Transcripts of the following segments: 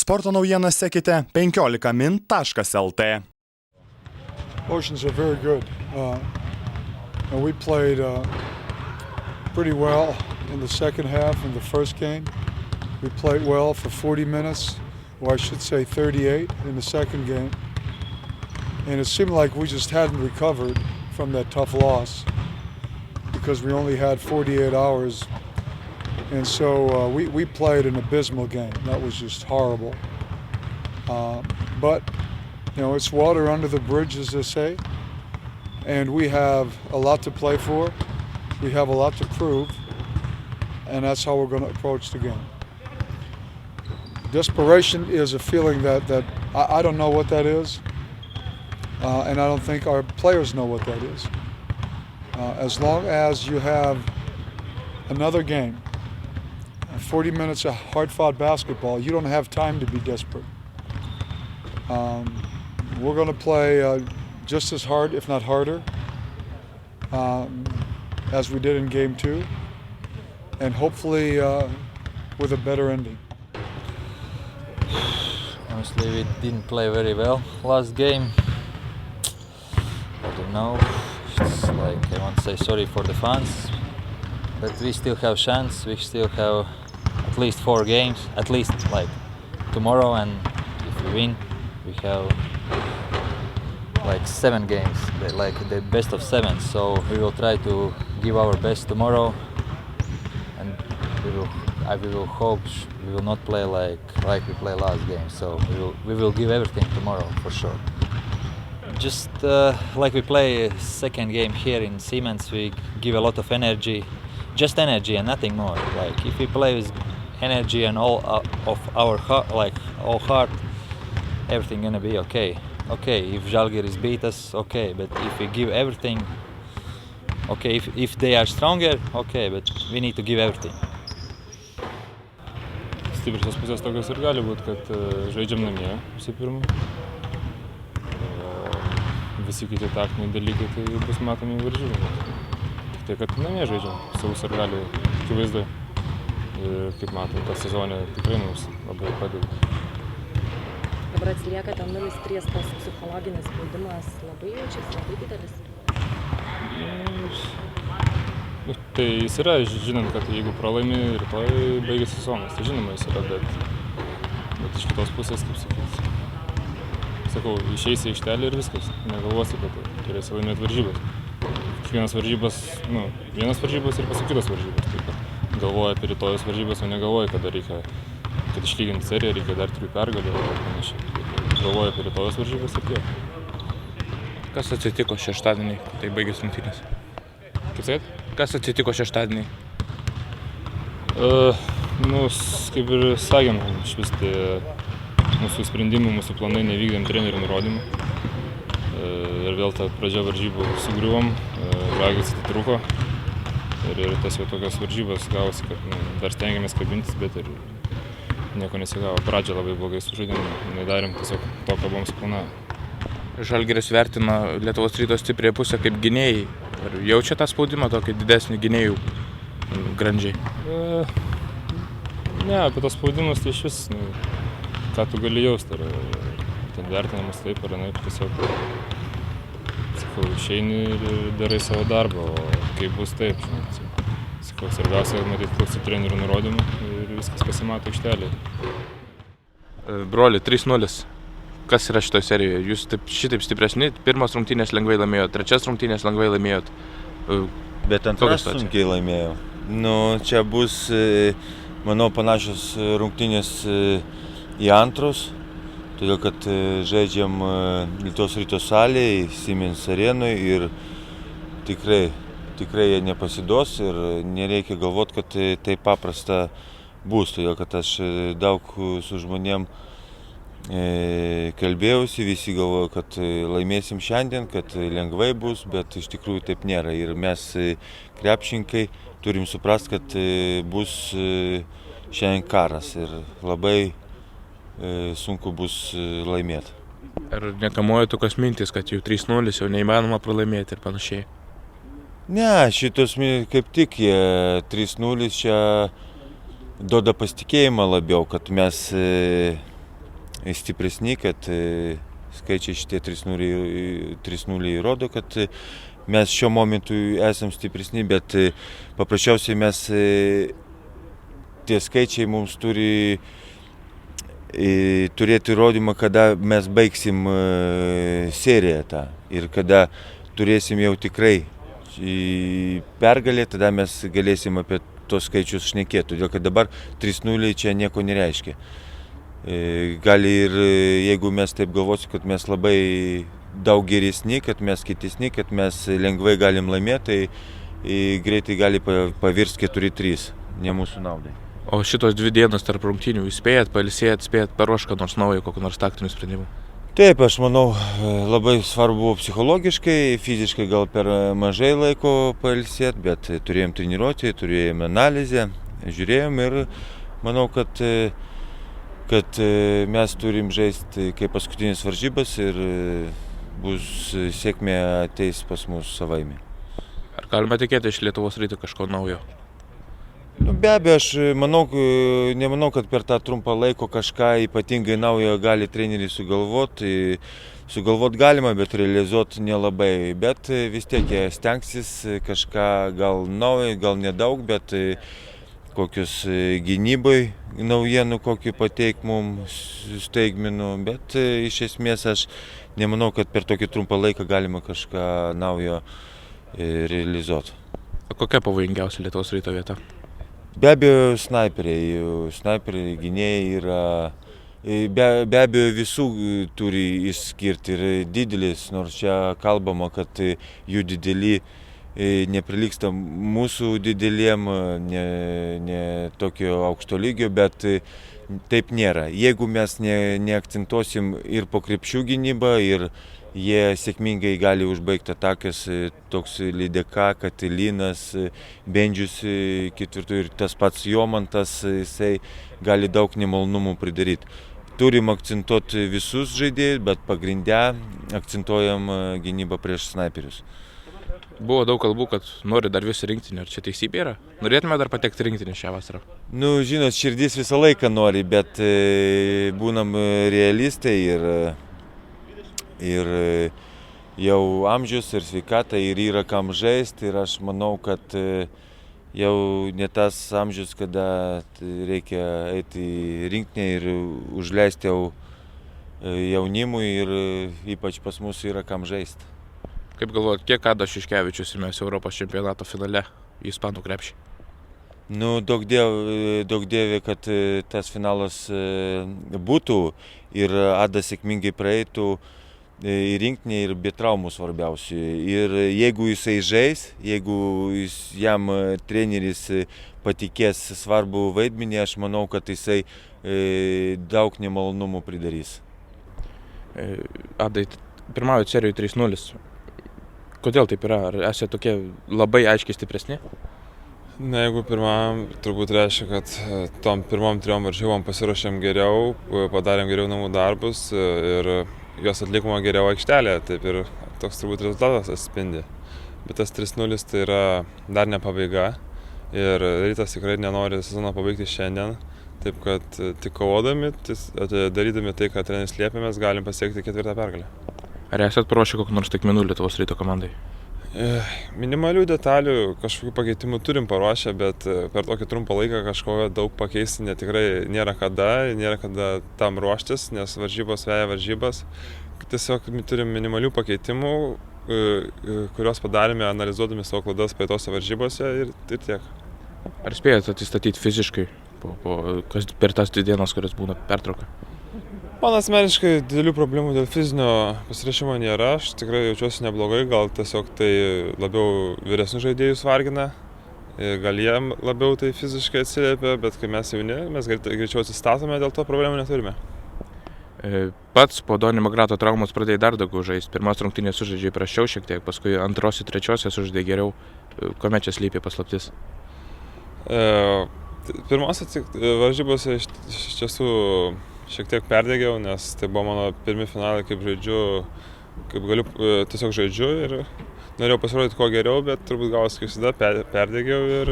Sporto naujienas sekite 15min.lt. Oceans are very good. And we played pretty well in the second half in the first game. We played well for 40 minutes, or I should say 38 in the second game. And it seemed like we just hadn't recovered from that tough loss because we only had 48 hours. And so we played an abysmal game. That was just horrible. But, you know, it's water under the bridge, as they say. And we have a lot to play for. We have a lot to prove. And that's how we're going to approach the game. Desperation is a feeling that I don't know what that is. And I don't think our players know what that is. As long as you have another game, 40 minutes of hard-fought basketball, you don't have time to be desperate. We're going to play just as hard, if not harder, as we did in Game 2, and hopefully with a better ending. Honestly, we didn't play very well last game. I don't know. It's like, I want to say sorry for the fans, but we still have chance. We still have at least 4 games, at least like tomorrow, and if we win, we have like 7 games, like the best of 7. So we will try to give our best tomorrow, and I will hope we will not play like we played last game. So we will give everything tomorrow for sure. Just like we play second game here in Siemens, we give a lot of energy, just energy and nothing more. Like if we play with energy and all of our heart, like all heart, everything gonna be okay. Okay, if Žalgiris beat us, okay, but if we give everything, okay, if they are stronger, okay, but we need to give everything. Stipriosios pusės tokios ir gali būti, kad žaidžiam namie visų pirma. Visi kiti taktiniai dalykai tai bus matomi varžybų. Tai kad namie žaidžiam, savus ir gali akivaizdai. Ir kaip matom, tą sezoną tikrai mums labai padeda. Dabar atsiliekate 0-3, tas psichologinis spaudimas labai jaučiasi, labai didelis. Tai jis yra, žinant, kad jeigu pralaimi rytoj baigėsi sezonas, tai žinoma jis yra, bet iš kitos pusės, kaip sakyti, sakau, išeisi į aikštelę ir viskas, negalvosi, kad turėsi laimėti varžybas. Kiekvienas varžybas, vienas varžybas ir paskui kitos varžybas. Taip, kad galvoja apie rytojus varžybas, o negalvoja, kad reikia, kad išlyginti seriją, reikia dar 3 pergalių ir panašiai. Galvoja apie rytojus varžybas ir tiek. Kas atsitiko šeštadienį, tai baigėsi rungtynės? Kaip sakėt? Kas atsitiko šeštadienį? Kaip ir sakėm, iš vis tai mūsų sprendimų, mūsų planai nevykdėm trenerių nurodymų. Ir vėl tą pradžią varžybų sugriuvom, Žalgiris atitrūko. Ir tas jau tokios varžybos gavosi, kad dar stengiamės kabintis, bet ir nieko nesigavo. Pradžią labai blogai sužaidėm, nedarėm tiesiog to, ką buvom suplanavę. Žalgiris vertina Lietuvos Ryto stipriąją pusę kaip gynėjai. Ar jaučia tą spaudimą tokį didesnį gynėjų grandžiai? Ne, apie tos spaudimus tai iš vis, ką tu gali jausti. Ten vertinamas taip ar anaip, tiesiog sakau, išeini ir darai savo darbą, o kaip bus taip. Sakau, svarbiausia matyti klausyti trenerių nurodymų ir viskas pasimato aikštelėje. Broli, 3-0. Kas yra šitoje serijoje? Jūs šitaip stipresni, pirmas rungtynės lengvai laimėjot, trečias rungtynės lengvai laimėjot. Bet antras sunkiai laimėjau. Čia bus, manau, panašios rungtynės į antrus, todėl kad žaidžiam Lietuvos Ryto salėje, Siemens arenui ir tikrai jie nepasiduos ir nereikia galvoti, kad tai paprasta bus, todėl kad aš daug su žmonėm kalbėjausi, visi galvoja, kad laimėsim šiandien, kad lengvai bus, bet iš tikrųjų taip nėra. Ir mes, krepšininkai, turim suprasti, kad bus šiandien karas ir labai sunku bus laimėti. Ar nekamuoja tokios mintys, kad jau 3-0 jau neįmanoma pralaimėti ir panašiai? Ne, šitos kaip tik 3-0 čia duoda pasitikėjimą labiau, kad mes stipresni, kad skaičiai šitie 3-0 įrodo, kad mes šiuo momentu esam stipresni, bet paprasčiausiai mes tie skaičiai mums turi turėti įrodymą, kada mes baigsim seriją tą ir kada turėsim jau tikrai pergalę, tada mes galėsim apie tos skaičius šnekėti, todėl kad dabar 3-0 čia nieko nereiškia. Gali ir jeigu mes taip galvosim, kad mes labai daug geresni, kad mes kitesni, kad mes lengvai galim laimėti, tai greitai gali pavirsti 4-3, ne mūsų naudai. O šitos 2 dienas tarp rungtynių spėjat, pailsėjat, spėjat paruošti ką nors naujo, kokį nors taktinių sprendimų? Taip, aš manau, labai svarbu psichologiškai, fiziškai gal per mažai laiko pailsėti, bet turėjom treniruotę, turėjom analizę, žiūrėjom ir manau, kad mes turim žaisti kaip paskutinės varžybas ir bus sėkmė ateis pas mus savaime. Ar galima tikėti iš Lietuvos Ryto kažko naujo? Be abejo, aš nemanau, kad per tą trumpą laiko kažką ypatingai naujo gali treneris sugalvoti. Sugalvoti galima, bet realizuoti nelabai. Bet vis tiek jie stengsis kažką gal naujo, gal nedaug, bet kokius gynybai naujienų, kokį pateik mums staigmenų. Bet iš esmės aš nemanau, kad per tokį trumpą laiką galima kažką naujo realizuoti. Kokia pavojingiausia Lietuvos Ryto vieta? Be abejo, snaiperiai gynėjai yra, be abejo visų turi išskirti ir didelis, nors čia kalbama, kad jų dideli neprilygsta mūsų dideliem, ne tokio aukšto lygio, bet taip nėra. Jeigu mes neakcentuosim ir po krepšių gynybą, ir jie sėkmingai gali užbaigti atakas, toks Lydeka, Katilinas, Bendžius ketvirtų ir tas pats Jomantas, jisai gali daug nemalonumų pridaryti. Turim akcentuoti visus žaidėjus, bet pagrindę akcentuojam gynybą prieš snaiperius. Buvo daug kalbų, kad nori dar visi rinktinį, ar čia teisybė yra? Norėtume dar patekti rinktinį šią vasarą? Nu, žinot, širdis visą laiką nori, bet būnam realistai ir jau amžius ir sveikata ir yra kam žaisti ir aš manau, kad jau ne tas amžius, kada reikia eiti į rinktinę ir užleisti jau jaunimui ir ypač pas mus yra kam žaisti. Kaip galvojat, kiek Adas Šiškevičius įmės Europos čempionato finale į ispanų krepšį? Nu, daug dievė, kad tas finalas būtų ir Adas sėkmingai praeitų į rinktinę ir be traumų svarbiausiai. Ir jeigu jisai žais, jeigu jam treneris patikės svarbų vaidmenį, aš manau, kad jisai daug nemalonumų pridarys. Adai, pirmauju serijoje 3-0. Kodėl taip yra? Ar esate tokie labai aiškiai stipresni? Na, jeigu pirmam, turbūt reiškia, kad tom pirmom 3 varžybom pasiruošėm geriau, padarėm geriau namų darbus ir jos atlikimo geriau aikštelėje, taip ir toks turbūt rezultatas atspindi. Bet tas 3-0 tai yra dar ne pabaiga ir Rytas tikrai nenori sezoną pabaigti šiandien, taip kad tik kovodami, darydami tai, ką treneris liepia, mes galim pasiekti 4. pergalę. Ar esat paruošę kokių nors taikmenų Lietuvos Ryto komandai? Minimalių detalių, kažkokių pakeitimų turim paruošę, bet per tokį trumpą laiką kažko daug pakeisti tikrai nėra kada tam ruoštis, nes varžybos veja varžybas. Tiesiog turim minimalių pakeitimų, kuriuos padarėme analizuodami savo klaidas praeitose varžybose ir tiek. Ar spėjate atsistatyti fiziškai per tas 2 dienas, kurios būna pertrauka? Man asmeniškai didelių problemų dėl fizinio pasiruošimo nėra, aš tikrai jaučiuosi neblogai, gal tiesiog tai labiau vyresnius žaidėjus vargina, gal jiem labiau tai fiziškai atsiliepia, bet kai mes jauni, mes greičiau atsistatome, dėl to problemų neturime. Pats po Donimo Grato traumos pradėjai dar daugiau žaisti, pirmas rungtynės sužaidžiai prasčiau šiek tiek, paskui antros ir trečiosios sužaidėjai geriau, kuomet čia slypi paslaptis? Pirmose varžybose iš tiesų šiek tiek perdegiau, nes tai buvo mano pirmi finalai, kaip tiesiog žaidžiu ir norėjau pasirodyti kuo geriau, bet turbūt gavosi kaip visada, perdegiau ir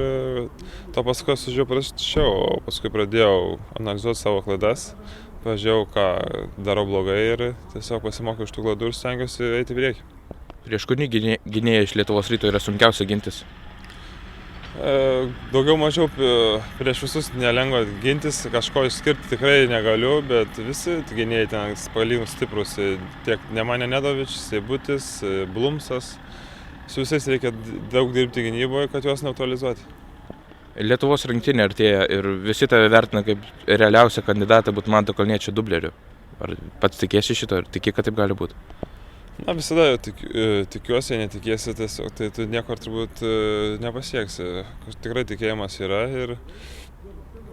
to paskui sužaidžiau prasčiau, o paskui pradėjau analizuoti savo klaidas, pažiūrėjau, ką darau blogai ir tiesiog pasimokiau iš tų klaidų ir stengiuosi eiti į priekį. Prieš kurį gynėją iš Lietuvos Ryto yra sunkiausia gintis? Daugiau mažiau prieš visus nelengva gintis, kažko išskirti tikrai negaliu, bet visi gynėjai ten palyginus stiprus, tiek Nemanė Nedovič, Seibutis, Blumsas, su visais reikia daug dirbti gynyboje, kad juos neutralizuoti. Lietuvos rinktinė artėja ir visi tave vertina kaip realiausią kandidatą būti Manto Kalniečio dubleriu. Ar pats tikėsi šito ir tiki, kad taip gali būti? Na, visada tikiuosi, jei netikėsi, tiesiog tai tu niekur turbūt nepasieksi. Tikrai tikėjimas yra ir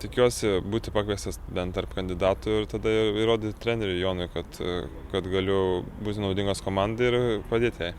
tikiuosi būti pakviestas bent tarp kandidatų ir tada įrodyti treneriui Jonui, kad galiu būti naudingas komandai ir padėti jai.